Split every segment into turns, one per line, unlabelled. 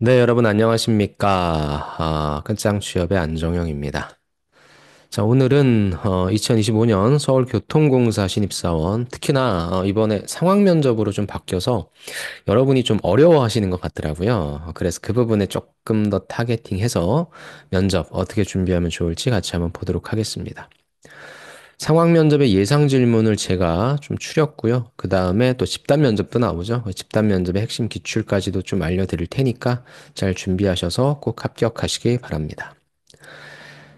네, 여러분 안녕하십니까? 끝장 취업의 안정영입니다. 자, 오늘은 2025년 서울교통공사 신입사원, 특히나 이번에 상황 면접으로 좀 바뀌어서 여러분이 좀 어려워하시는 것 같더라고요. 그래서 그 부분에 조금 더 타겟팅해서 면접 어떻게 준비하면 좋을지 같이 한번 보도록 하겠습니다. 상황 면접의 예상 질문을 제가 좀 추렸고요. 그 다음에 또 집단 면접도 나오죠. 그 집단 면접의 핵심 기출까지도 좀 알려드릴 테니까 잘 준비하셔서 꼭 합격하시기 바랍니다.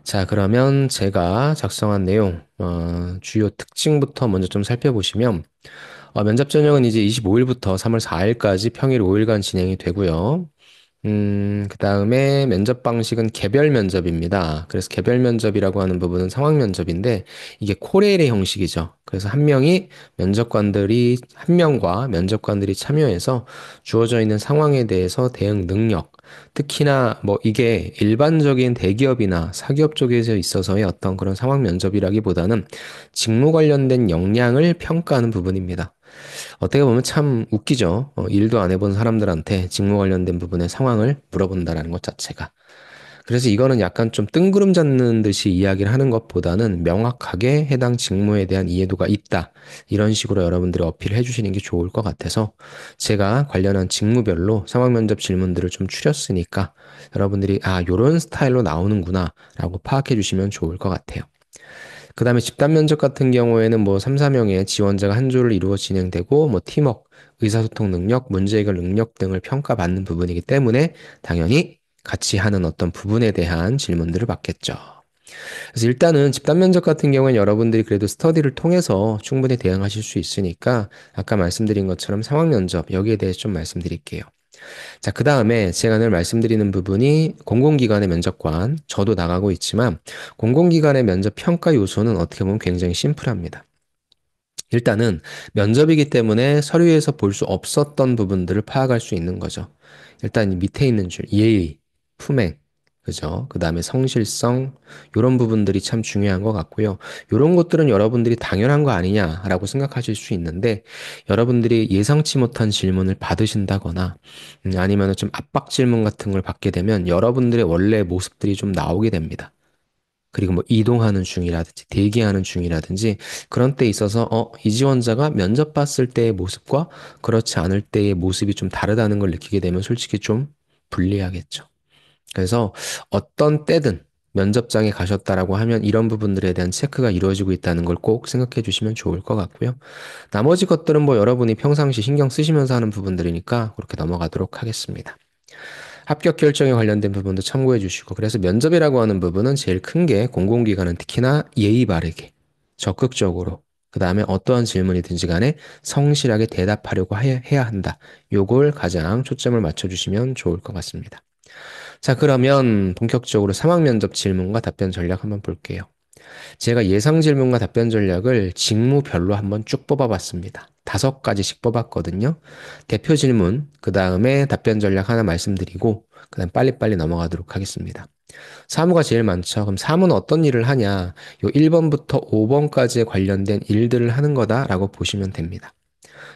자, 그러면 제가 작성한 내용, 주요 특징부터 먼저 좀 살펴보시면, 면접 전형은 이제 25일부터 3월 4일까지 평일 5일간 진행이 되고요. 그 다음에 면접 방식은 개별 면접입니다. 그래서 개별 면접이라고 하는 부분은 상황 면접인데 이게 코레일의 형식이죠. 그래서 한 명과 면접관들이 참여해서 주어져 있는 상황에 대해서 대응 능력, 특히나 뭐 이게 일반적인 대기업이나 사기업 쪽에서 있어서의 어떤 그런 상황 면접이라기보다는 직무 관련된 역량을 평가하는 부분입니다. 어떻게 보면 참 웃기죠. 일도 안 해본 사람들한테 직무 관련된 부분의 상황을 물어본다라는 것 자체가. 그래서 이거는 약간 좀 뜬구름 잡는 듯이 이야기를 하는 것보다는 명확하게 해당 직무에 대한 이해도가 있다. 이런 식으로 여러분들이 어필을 해주시는 게 좋을 것 같아서 제가 관련한 직무별로 상황 면접 질문들을 좀 추렸으니까 여러분들이 요런 스타일로 나오는구나 라고 파악해 주시면 좋을 것 같아요. 그 다음에 집단 면접 같은 경우에는 뭐 3, 4명의 지원자가 한 조를 이루어 진행되고 뭐 팀워크, 의사소통 능력, 문제 해결 능력 등을 평가받는 부분이기 때문에 당연히 같이 하는 어떤 부분에 대한 질문들을 받겠죠. 그래서 일단은 집단 면접 같은 경우에는 여러분들이 그래도 스터디를 통해서 충분히 대응하실 수 있으니까 아까 말씀드린 것처럼 상황 면접 여기에 대해서 좀 말씀드릴게요. 자, 그 다음에 제가 늘 말씀드리는 부분이 공공기관의 면접관, 저도 나가고 있지만 공공기관의 면접 평가 요소는 어떻게 보면 굉장히 심플합니다. 일단은 면접이기 때문에 서류에서 볼 수 없었던 부분들을 파악할 수 있는 거죠. 일단 이 밑에 있는 줄, 예의, 품행, 그죠? 그 다음에 성실성, 이런 부분들이 참 중요한 것 같고요. 이런 것들은 여러분들이 당연한 거 아니냐라고 생각하실 수 있는데, 여러분들이 예상치 못한 질문을 받으신다거나, 아니면 좀 압박 질문 같은 걸 받게 되면 여러분들의 원래 모습들이 좀 나오게 됩니다. 그리고 뭐 이동하는 중이라든지 대기하는 중이라든지 그런 때 있어서 이 지원자가 면접 봤을 때의 모습과 그렇지 않을 때의 모습이 좀 다르다는 걸 느끼게 되면 솔직히 좀 불리하겠죠. 그래서 어떤 때든 면접장에 가셨다라고 하면 이런 부분들에 대한 체크가 이루어지고 있다는 걸 꼭 생각해 주시면 좋을 것 같고요. 나머지 것들은 뭐 여러분이 평상시 신경 쓰시면서 하는 부분들이니까 그렇게 넘어가도록 하겠습니다. 합격 결정에 관련된 부분도 참고해 주시고, 그래서 면접이라고 하는 부분은 제일 큰 게 공공기관은 특히나 예의 바르게, 적극적으로, 그 다음에 어떠한 질문이든지 간에 성실하게 대답하려고 해야 한다. 요걸 가장 초점을 맞춰주시면 좋을 것 같습니다. 자, 그러면 본격적으로 상황 면접 질문과 답변 전략 한번 볼게요. 제가 예상 질문과 답변 전략을 직무별로 한번 쭉 뽑아봤습니다. 5가지씩 뽑았거든요. 대표 질문, 그 다음에 답변 전략 하나 말씀드리고, 그 다음 빨리빨리 넘어가도록 하겠습니다. 사무가 제일 많죠. 그럼 사무는 어떤 일을 하냐? 요 1번부터 5번까지에 관련된 일들을 하는 거다라고 보시면 됩니다.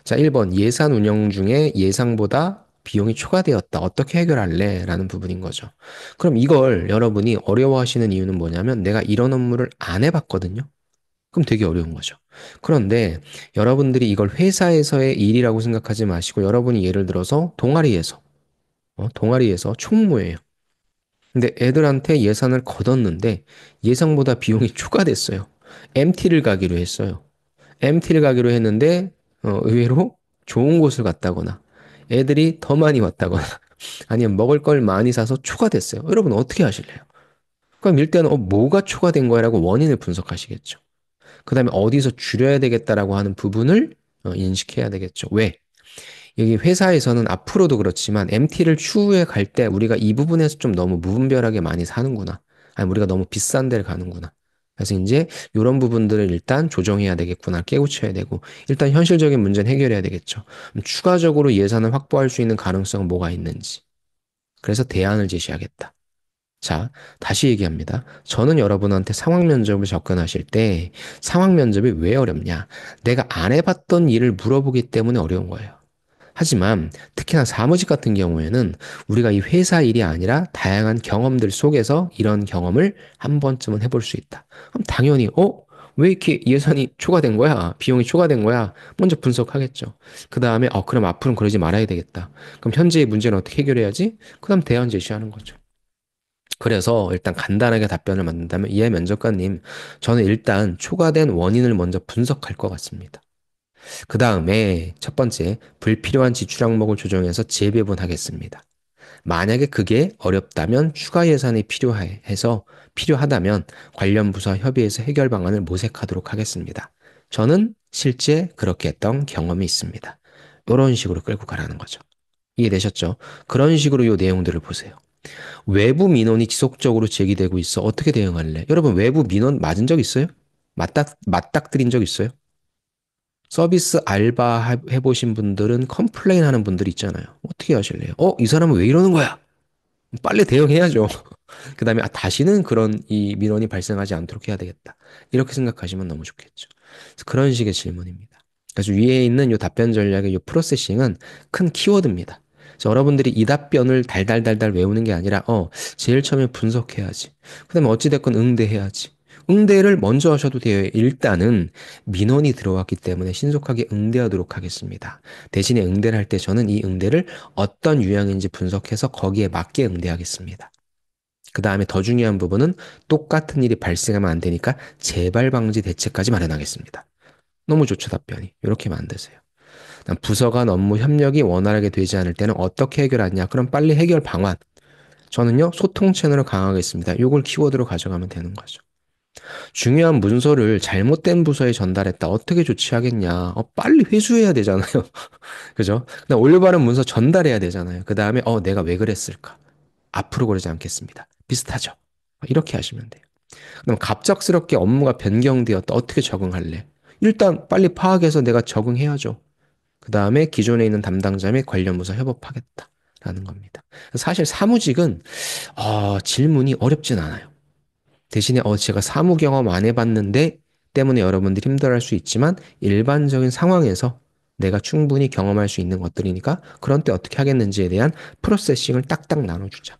자, 1번 예산 운영 중에 예상보다 비용이 초과되었다. 어떻게 해결할래? 라는 부분인 거죠. 그럼 이걸 여러분이 어려워하시는 이유는 뭐냐면 내가 이런 업무를 안 해봤거든요. 그럼 되게 어려운 거죠. 그런데 여러분들이 이걸 회사에서의 일이라고 생각하지 마시고 여러분이 예를 들어서 동아리에서 총무예요. 근데 애들한테 예산을 걷었는데 예상보다 비용이 초과됐어요. MT를 가기로 했어요. MT를 가기로 했는데 의외로 좋은 곳을 갔다거나 애들이 더 많이 왔다거나 아니면 먹을 걸 많이 사서 초과됐어요. 여러분 어떻게 하실래요? 그럼 일단 뭐가 초과된 거야라고 원인을 분석하시겠죠. 그다음에 어디서 줄여야 되겠다라고 하는 부분을 인식해야 되겠죠. 왜? 여기 회사에서는 앞으로도 그렇지만 MT를 추후에 갈 때 우리가 이 부분에서 좀 너무 무분별하게 많이 사는구나. 아니 우리가 너무 비싼 데를 가는구나. 그래서 이제 이런 부분들을 일단 조정해야 되겠구나. 깨우쳐야 되고 일단 현실적인 문제는 해결해야 되겠죠. 그럼 추가적으로 예산을 확보할 수 있는 가능성은 뭐가 있는지. 그래서 대안을 제시하겠다. 자, 다시 얘기합니다. 저는 여러분한테 상황 면접을 접근하실 때 상황 면접이 왜 어렵냐? 내가 안 해봤던 일을 물어보기 때문에 어려운 거예요. 하지만 특히나 사무직 같은 경우에는 우리가 이 회사 일이 아니라 다양한 경험들 속에서 이런 경험을 한 번쯤은 해볼 수 있다. 그럼 당연히, 왜 이렇게 예산이 초과된 거야? 비용이 초과된 거야? 먼저 분석하겠죠. 그 다음에, 그럼 앞으로는 그러지 말아야 되겠다. 그럼 현재의 문제는 어떻게 해결해야지? 그 다음 대안 제시하는 거죠. 그래서 일단 간단하게 답변을 만든다면, 예, 면접관님, 저는 일단 초과된 원인을 먼저 분석할 것 같습니다. 그 다음에 첫 번째, 불필요한 지출 항목을 조정해서 재배분하겠습니다. 만약에 그게 어렵다면 추가 예산이 필요하다면 관련 부서와 협의해서 해결 방안을 모색하도록 하겠습니다. 저는 실제 그렇게 했던 경험이 있습니다. 이런 식으로 끌고 가라는 거죠. 이해되셨죠? 그런 식으로 이 내용들을 보세요. 외부 민원이 지속적으로 제기되고 있어. 어떻게 대응할래? 여러분, 외부 민원 맞은 적 있어요? 맞닥뜨린 적 있어요? 서비스 알바 해보신 분들은 컴플레인 하는 분들 있잖아요. 어떻게 하실래요? 이 사람은 왜 이러는 거야? 빨리 대응해야죠. 그 다음에, 다시는 그런 이 민원이 발생하지 않도록 해야 되겠다. 이렇게 생각하시면 너무 좋겠죠. 그래서 그런 식의 질문입니다. 그래서 위에 있는 이 답변 전략의 이 프로세싱은 큰 키워드입니다. 그래서 여러분들이 이 답변을 달달달달 외우는 게 아니라, 제일 처음에 분석해야지. 그 다음에 어찌됐건 응대해야지. 응대를 먼저 하셔도 돼요. 일단은 민원이 들어왔기 때문에 신속하게 응대하도록 하겠습니다. 대신에 응대를 할 때 저는 이 응대를 어떤 유형인지 분석해서 거기에 맞게 응대하겠습니다. 그 다음에 더 중요한 부분은 똑같은 일이 발생하면 안 되니까 재발 방지 대책까지 마련하겠습니다. 너무 좋죠, 답변이. 이렇게 만드세요. 그다음 부서 간 업무 협력이 원활하게 되지 않을 때는 어떻게 해결하냐? 그럼 빨리 해결 방안. 저는요, 소통 채널을 강화하겠습니다. 이걸 키워드로 가져가면 되는 거죠. 중요한 문서를 잘못된 부서에 전달했다. 어떻게 조치하겠냐? 빨리 회수해야 되잖아요. 그죠? 그다음 올바른 문서 전달해야 되잖아요. 그 다음에, 내가 왜 그랬을까? 앞으로 그러지 않겠습니다. 비슷하죠? 이렇게 하시면 돼요. 그럼 갑작스럽게 업무가 변경되었다. 어떻게 적응할래? 일단 빨리 파악해서 내가 적응해야죠. 그 다음에 기존에 있는 담당자 및 관련 부서 협업하겠다라는 겁니다. 사실 사무직은 질문이 어렵진 않아요. 대신에 제가 사무 경험 안 해봤는데 때문에 여러분들이 힘들어할 수 있지만 일반적인 상황에서 내가 충분히 경험할 수 있는 것들이니까 그런 때 어떻게 하겠는지에 대한 프로세싱을 딱딱 나눠주자.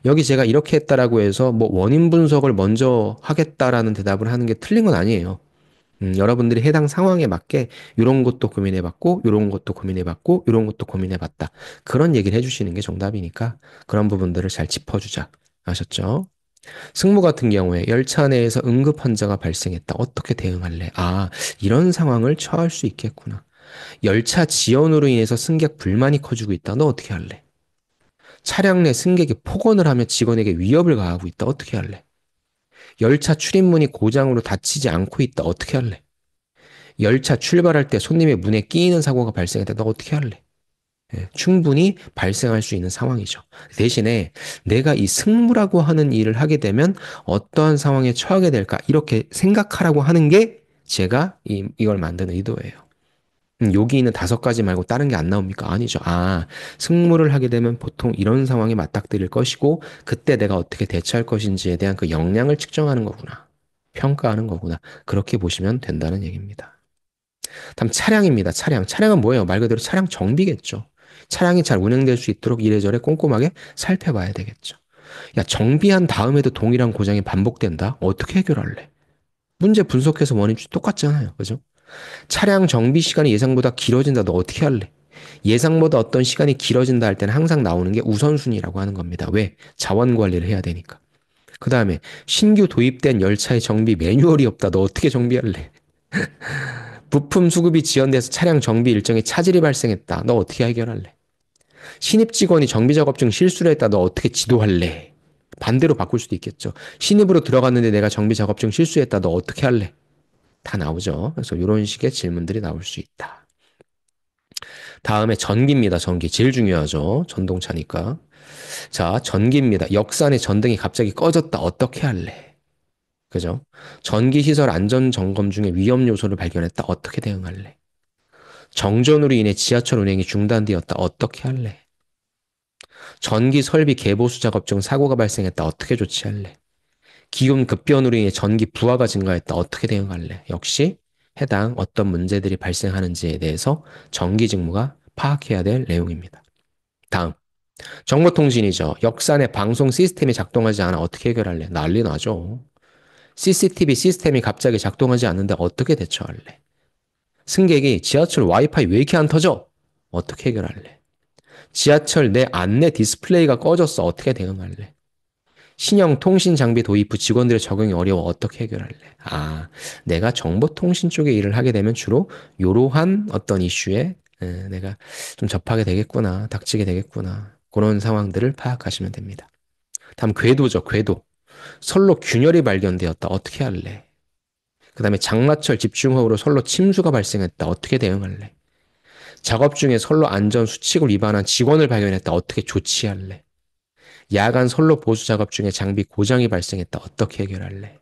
여기 제가 이렇게 했다라고 해서 뭐 원인 분석을 먼저 하겠다라는 대답을 하는 게 틀린 건 아니에요. 여러분들이 해당 상황에 맞게 이런 것도 고민해봤고, 이런 것도 고민해봤고, 이런 것도 고민해봤다. 그런 얘기를 해주시는 게 정답이니까 그런 부분들을 잘 짚어주자. 아셨죠? 승무 같은 경우에 열차 내에서 응급 환자가 발생했다. 어떻게 대응할래? 이런 상황을 처할 수 있겠구나. 열차 지연으로 인해서 승객 불만이 커지고 있다. 너 어떻게 할래? 차량 내 승객이 폭언을 하며 직원에게 위협을 가하고 있다. 어떻게 할래? 열차 출입문이 고장으로 닫히지 않고 있다. 어떻게 할래? 열차 출발할 때 손님의 문에 끼이는 사고가 발생했다. 너 어떻게 할래? 충분히 발생할 수 있는 상황이죠. 대신에 내가 이 승무라고 하는 일을 하게 되면 어떠한 상황에 처하게 될까? 이렇게 생각하라고 하는 게 제가 이걸 만드는 의도예요. 여기 있는 5가지 말고 다른 게 안 나옵니까? 아니죠. 승무를 하게 되면 보통 이런 상황에 맞닥뜨릴 것이고, 그때 내가 어떻게 대처할 것인지에 대한 그 역량을 측정하는 거구나. 평가하는 거구나. 그렇게 보시면 된다는 얘기입니다. 다음 차량입니다. 차량. 차량은 뭐예요? 말 그대로 차량 정비겠죠. 차량이 잘 운행될 수 있도록 이래저래 꼼꼼하게 살펴봐야 되겠죠. 야, 정비한 다음에도 동일한 고장이 반복된다? 어떻게 해결할래? 문제 분석해서 원인 똑같잖아요. 그죠? 차량 정비 시간이 예상보다 길어진다. 너 어떻게 할래? 예상보다 어떤 시간이 길어진다 할 때는 항상 나오는 게 우선순위라고 하는 겁니다. 왜? 자원 관리를 해야 되니까. 그 다음에 신규 도입된 열차의 정비 매뉴얼이 없다. 너 어떻게 정비할래? 부품 수급이 지연돼서 차량 정비 일정에 차질이 발생했다. 너 어떻게 해결할래? 신입 직원이 정비 작업 중 실수를 했다. 너 어떻게 지도할래? 반대로 바꿀 수도 있겠죠. 신입으로 들어갔는데 내가 정비 작업 중 실수했다. 너 어떻게 할래? 다 나오죠. 그래서 이런 식의 질문들이 나올 수 있다. 다음에 전기입니다. 전기. 제일 중요하죠. 전동차니까. 자, 전기입니다. 역산의 전등이 갑자기 꺼졌다. 어떻게 할래? 그죠? 전기시설 안전 점검 중에 위험 요소를 발견했다. 어떻게 대응할래? 정전으로 인해 지하철 운행이 중단되었다. 어떻게 할래? 전기 설비 개보수 작업 중 사고가 발생했다. 어떻게 조치할래? 기온 급변으로 인해 전기 부하가 증가했다. 어떻게 대응할래? 역시 해당 어떤 문제들이 발생하는지에 대해서 전기 직무가 파악해야 될 내용입니다. 다음. 정보통신이죠. 역사 내 방송 시스템이 작동하지 않아 어떻게 해결할래? 난리 나죠. CCTV 시스템이 갑자기 작동하지 않는데 어떻게 대처할래? 승객이 지하철 와이파이 왜 이렇게 안 터져? 어떻게 해결할래? 지하철 내 안내 디스플레이가 꺼졌어. 어떻게 대응할래? 신형 통신 장비 도입 후 직원들의 적응이 어려워. 어떻게 해결할래? 아, 내가 정보통신 쪽에 일을 하게 되면 주로 이러한 어떤 이슈에 내가 좀 접하게 되겠구나. 닥치게 되겠구나. 그런 상황들을 파악하시면 됩니다. 다음 궤도죠. 궤도. 선로 균열이 발견되었다. 어떻게 할래? 그 다음에 장마철 집중호우로 선로 침수가 발생했다. 어떻게 대응할래? 작업 중에 선로 안전 수칙을 위반한 직원을 발견했다. 어떻게 조치할래? 야간 선로 보수 작업 중에 장비 고장이 발생했다. 어떻게 해결할래?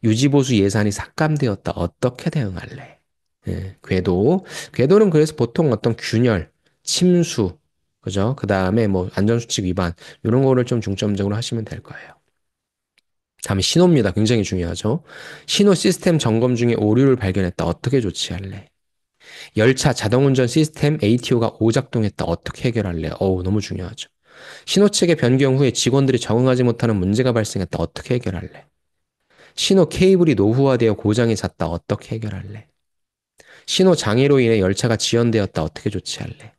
유지보수 예산이 삭감되었다. 어떻게 대응할래? 예, 궤도. 궤도는 그래서 보통 어떤 균열, 침수, 그죠? 그 다음에 뭐 안전수칙 위반, 이런 거를 좀 중점적으로 하시면 될 거예요. 다음에 신호입니다. 굉장히 중요하죠. 신호 시스템 점검 중에 오류를 발견했다. 어떻게 조치할래? 열차 자동운전 시스템 ATO가 오작동했다. 어떻게 해결할래? 어우, 너무 중요하죠. 신호체계 변경 후에 직원들이 적응하지 못하는 문제가 발생했다. 어떻게 해결할래? 신호 케이블이 노후화되어 고장이 잦다. 어떻게 해결할래? 신호 장애로 인해 열차가 지연되었다. 어떻게 조치할래?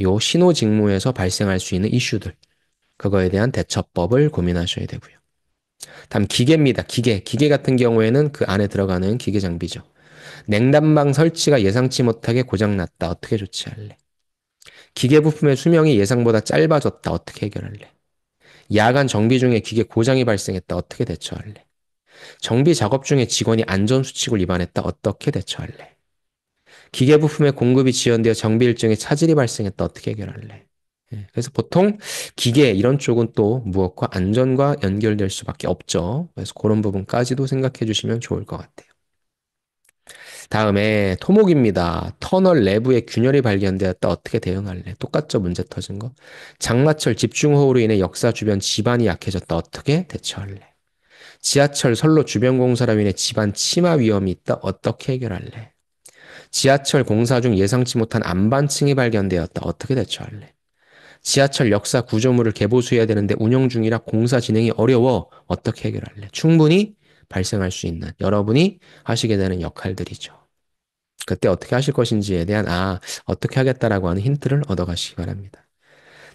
요 신호 직무에서 발생할 수 있는 이슈들. 그거에 대한 대처법을 고민하셔야 되고요. 다음 기계입니다. 기계. 기계 같은 경우에는 그 안에 들어가는 기계 장비죠. 냉난방 설치가 예상치 못하게 고장났다. 어떻게 조치할래? 기계 부품의 수명이 예상보다 짧아졌다. 어떻게 해결할래? 야간 정비 중에 기계 고장이 발생했다. 어떻게 대처할래? 정비 작업 중에 직원이 안전수칙을 위반했다. 어떻게 대처할래? 기계 부품의 공급이 지연되어 정비 일정에 차질이 발생했다. 어떻게 해결할래? 그래서 보통 기계 이런 쪽은 또 무엇과 안전과 연결될 수밖에 없죠. 그래서 그런 부분까지도 생각해 주시면 좋을 것 같아요. 다음에 토목입니다. 터널 내부에 균열이 발견되었다. 어떻게 대응할래? 똑같죠, 문제 터진 거. 장마철 집중호우로 인해 역사 주변 지반이 약해졌다. 어떻게 대처할래? 지하철 선로 주변 공사로 인해 지반 침하 위험이 있다. 어떻게 해결할래? 지하철 공사 중 예상치 못한 안반층이 발견되었다. 어떻게 대처할래? 지하철 역사 구조물을 개보수해야 되는데 운영 중이라 공사 진행이 어려워. 어떻게 해결할래? 충분히 발생할 수 있는 여러분이 하시게 되는 역할들이죠. 그때 어떻게 하실 것인지에 대한 어떻게 하겠다라고 하는 힌트를 얻어가시기 바랍니다.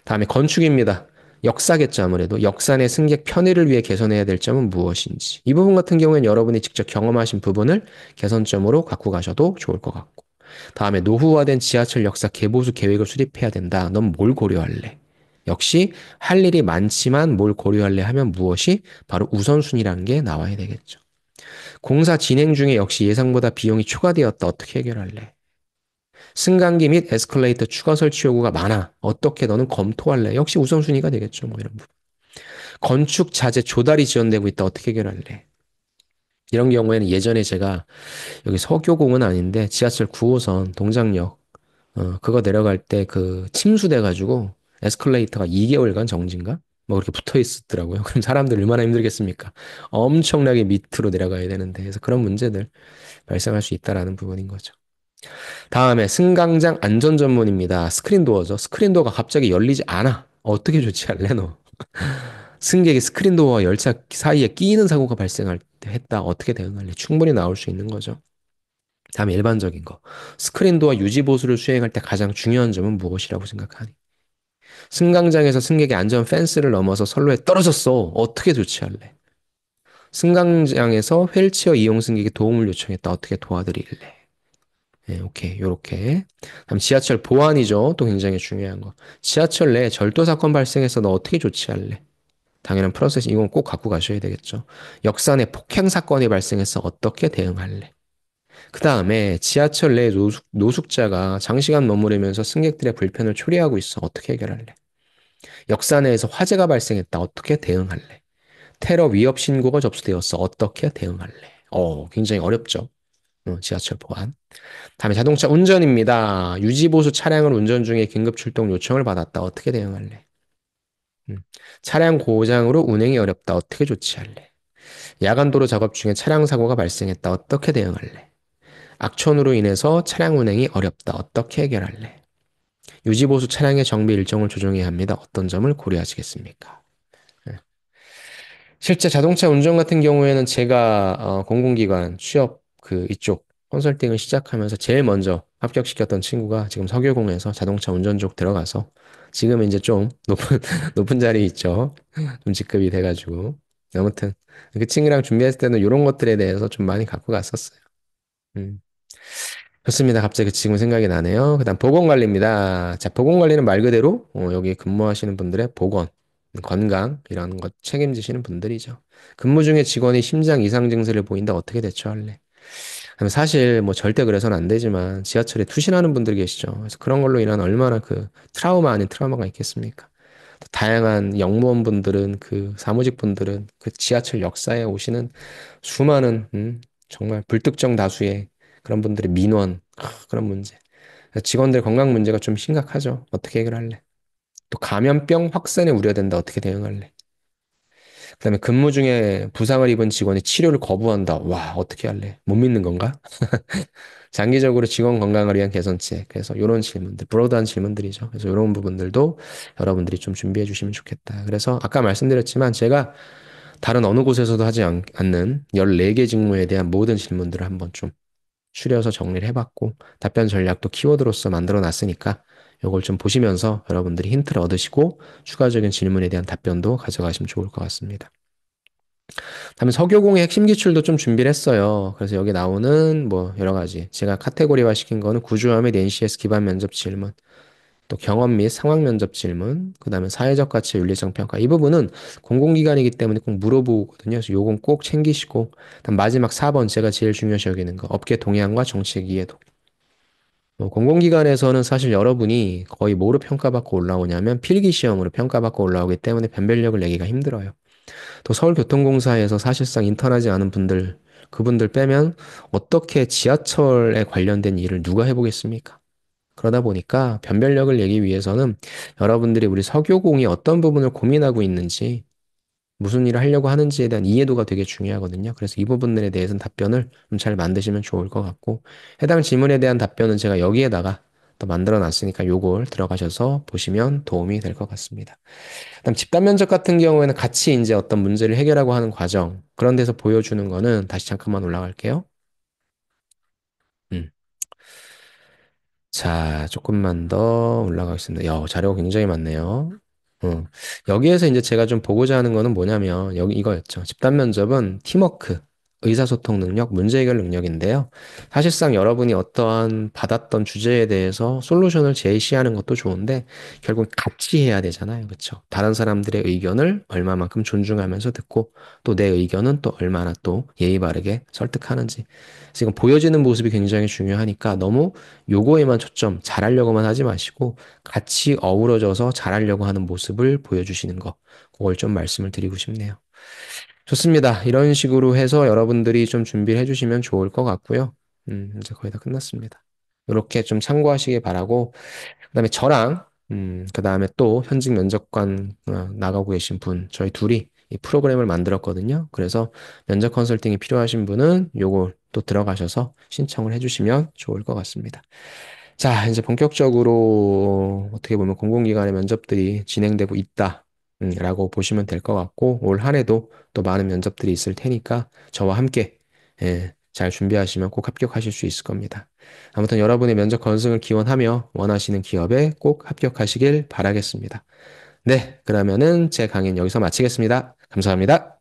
다음에 건축입니다. 역사겠죠, 아무래도. 역사 내 승객 편의를 위해 개선해야 될 점은 무엇인지. 이 부분 같은 경우에는 여러분이 직접 경험하신 부분을 개선점으로 갖고 가셔도 좋을 것 같고. 다음에 노후화된 지하철 역사 개보수 계획을 수립해야 된다. 넌 뭘 고려할래? 역시 할 일이 많지만 뭘 고려할래 하면 무엇이 바로 우선순위라는 게 나와야 되겠죠. 공사 진행 중에 역시 예상보다 비용이 초과되었다. 어떻게 해결할래? 승강기 및 에스컬레이터 추가 설치 요구가 많아. 어떻게 너는 검토할래? 역시 우선순위가 되겠죠. 뭐 이런 부분. 건축 자재 조달이 지연되고 있다. 어떻게 해결할래? 이런 경우에는 예전에 제가 여기 서교공은 아닌데 지하철 9호선 동작역 그거 내려갈 때 그 침수돼가지고 에스컬레이터가 2개월간 정지인가? 뭐 그렇게 붙어 있었더라고요. 그럼 사람들 얼마나 힘들겠습니까? 엄청나게 밑으로 내려가야 되는데 그래서 그런 문제들 발생할 수 있다라는 부분인 거죠. 다음에 승강장 안전 전문입니다. 스크린도어죠. 스크린도어가 갑자기 열리지 않아. 어떻게 조치할래, 너? 승객이 스크린도어와 열차 사이에 끼이는 사고가 발생할 때 했다. 어떻게 대응할래? 충분히 나올 수 있는 거죠. 다음에 일반적인 거. 스크린도어 유지 보수를 수행할 때 가장 중요한 점은 무엇이라고 생각하니? 승강장에서 승객의 안전 펜스를 넘어서 선로에 떨어졌어. 어떻게 조치할래? 승강장에서 휠체어 이용 승객이 도움을 요청했다. 어떻게 도와드릴래? 네, 오케이. 요렇게. 다음 지하철 보안이죠. 또 굉장히 중요한 거. 지하철 내에 절도 사건 발생해서 너 어떻게 조치할래? 당연한 프로세스 이건 꼭 갖고 가셔야 되겠죠. 역사 내 폭행 사건이 발생해서 어떻게 대응할래? 그 다음에 지하철 내 노숙자가 장시간 머무르면서 승객들의 불편을 초래하고 있어. 어떻게 해결할래? 역사 내에서 화재가 발생했다. 어떻게 대응할래? 테러 위협 신고가 접수되었어. 어떻게 대응할래? 굉장히 어렵죠. 지하철 보안. 다음에 자동차 운전입니다. 유지보수 차량을 운전 중에 긴급 출동 요청을 받았다. 어떻게 대응할래? 음, 차량 고장으로 운행이 어렵다. 어떻게 조치할래? 야간 도로 작업 중에 차량 사고가 발생했다. 어떻게 대응할래? 악천후로 인해서 차량 운행이 어렵다. 어떻게 해결할래? 유지보수 차량의 정비 일정을 조정해야 합니다. 어떤 점을 고려하시겠습니까? 네. 실제 자동차 운전 같은 경우에는 제가 공공기관 취업 그 이쪽 컨설팅을 시작하면서 제일 먼저 합격시켰던 친구가 지금 석유공에서 자동차 운전 쪽 들어가서 지금 이제 좀 높은 높은 자리에 있죠. 좀 직급이 돼가지고 아무튼 그 친구랑 준비했을 때는 이런 것들에 대해서 좀 많이 갖고 갔었어요. 음. 좋습니다. 갑자기 그 지금 생각이 나네요. 그다음 보건관리입니다. 자, 보건관리는 말 그대로 여기 근무하시는 분들의 보건, 건강 이런 것 책임지시는 분들이죠. 근무 중에 직원이 심장 이상 증세를 보인다 어떻게 대처할래? 그럼 사실 뭐 절대 그래서는 안 되지만 지하철에 투신하는 분들 계시죠. 그래서 그런 걸로 인한 얼마나 그 트라우마 아닌 트라우마가 있겠습니까? 다양한 영무원분들은 그 사무직분들은 그 지하철 역사에 오시는 수많은 정말 불특정 다수의 그런 분들의 민원 그런 문제 직원들 건강 문제가 좀 심각하죠. 어떻게 해결할래? 또 감염병 확산에 우려된다. 어떻게 대응할래? 그다음에 근무 중에 부상을 입은 직원이 치료를 거부한다. 와, 어떻게 할래? 못 믿는 건가? 장기적으로 직원 건강을 위한 개선책. 그래서 이런 질문들, 브로드한 질문들이죠. 그래서 이런 부분들도 여러분들이 좀 준비해 주시면 좋겠다. 그래서 아까 말씀드렸지만 제가 다른 어느 곳에서도 하지 않는 14개 직무에 대한 모든 질문들을 한번 좀 추려서 정리를 해봤고 답변 전략도 키워드로서 만들어 놨으니까 이걸 좀 보시면서 여러분들이 힌트를 얻으시고 추가적인 질문에 대한 답변도 가져가시면 좋을 것 같습니다. 다음에 석유공의 핵심 기출도 좀 준비를 했어요. 그래서 여기 나오는 뭐 여러 가지 제가 카테고리화 시킨 거는 구조화 및 NCS 기반 면접 질문, 또 경험 및 상황 면접 질문, 그다음에 사회적 가치 윤리성 평가. 이 부분은 공공기관이기 때문에 꼭 물어보거든요. 그래서 요건 꼭 챙기시고, 다음 마지막 4번 제가 제일 중요시 여기는 거 업계 동향과 정책 이해도. 공공기관에서는 사실 여러분이 거의 뭐로 평가받고 올라오냐면 필기 시험으로 평가받고 올라오기 때문에 변별력을 내기가 힘들어요. 또 서울교통공사에서 사실상 인턴하지 않은 분들, 그분들 빼면 어떻게 지하철에 관련된 일을 누가 해보겠습니까? 그러다 보니까 변별력을 내기 위해서는 여러분들이 우리 석유공이 어떤 부분을 고민하고 있는지, 무슨 일을 하려고 하는지에 대한 이해도가 되게 중요하거든요. 그래서 이 부분들에 대해서는 답변을 좀 잘 만드시면 좋을 것 같고, 해당 질문에 대한 답변은 제가 여기에다가 또 만들어 놨으니까 요걸 들어가셔서 보시면 도움이 될 것 같습니다. 그다음 집단 면접 같은 경우에는 같이 이제 어떤 문제를 해결하고 하는 과정, 그런 데서 보여주는 거는 다시 잠깐만 올라갈게요. 음. 자, 조금만 더 올라가겠습니다. 야, 자료가 굉장히 많네요. 어, 여기에서 이제 제가 좀 보고자 하는 거는 뭐냐면, 여기 이거였죠. 집단 면접은 팀워크, 의사소통 능력, 문제 해결 능력인데요. 사실상 여러분이 어떠한 받았던 주제에 대해서 솔루션을 제시하는 것도 좋은데, 결국 같이 해야 되잖아요. 그렇죠? 다른 사람들의 의견을 얼마만큼 존중하면서 듣고, 또 내 의견은 또 얼마나 또 예의 바르게 설득하는지. 지금 보여지는 모습이 굉장히 중요하니까 너무 요거에만 초점, 잘하려고만 하지 마시고 같이 어우러져서 잘하려고 하는 모습을 보여주시는 거. 그걸 좀 말씀을 드리고 싶네요. 좋습니다. 이런 식으로 해서 여러분들이 좀 준비를 해주시면 좋을 것 같고요. 이제 거의 다 끝났습니다. 이렇게 좀 참고하시기 바라고, 그다음에 저랑, 그다음에 또 현직 면접관 나가고 계신 분, 저희 둘이 이 프로그램을 만들었거든요. 그래서 면접 컨설팅이 필요하신 분은 요걸 또 들어가셔서 신청을 해주시면 좋을 것 같습니다. 자, 이제 본격적으로 어떻게 보면 공공기관의 면접들이 진행되고 있다. 라고 보시면 될 것 같고, 올 한 해도 또 많은 면접들이 있을 테니까 저와 함께 잘 준비하시면 꼭 합격하실 수 있을 겁니다. 아무튼 여러분의 면접 건승을 기원하며 원하시는 기업에 꼭 합격하시길 바라겠습니다. 네, 그러면은 제 강의는 여기서 마치겠습니다. 감사합니다.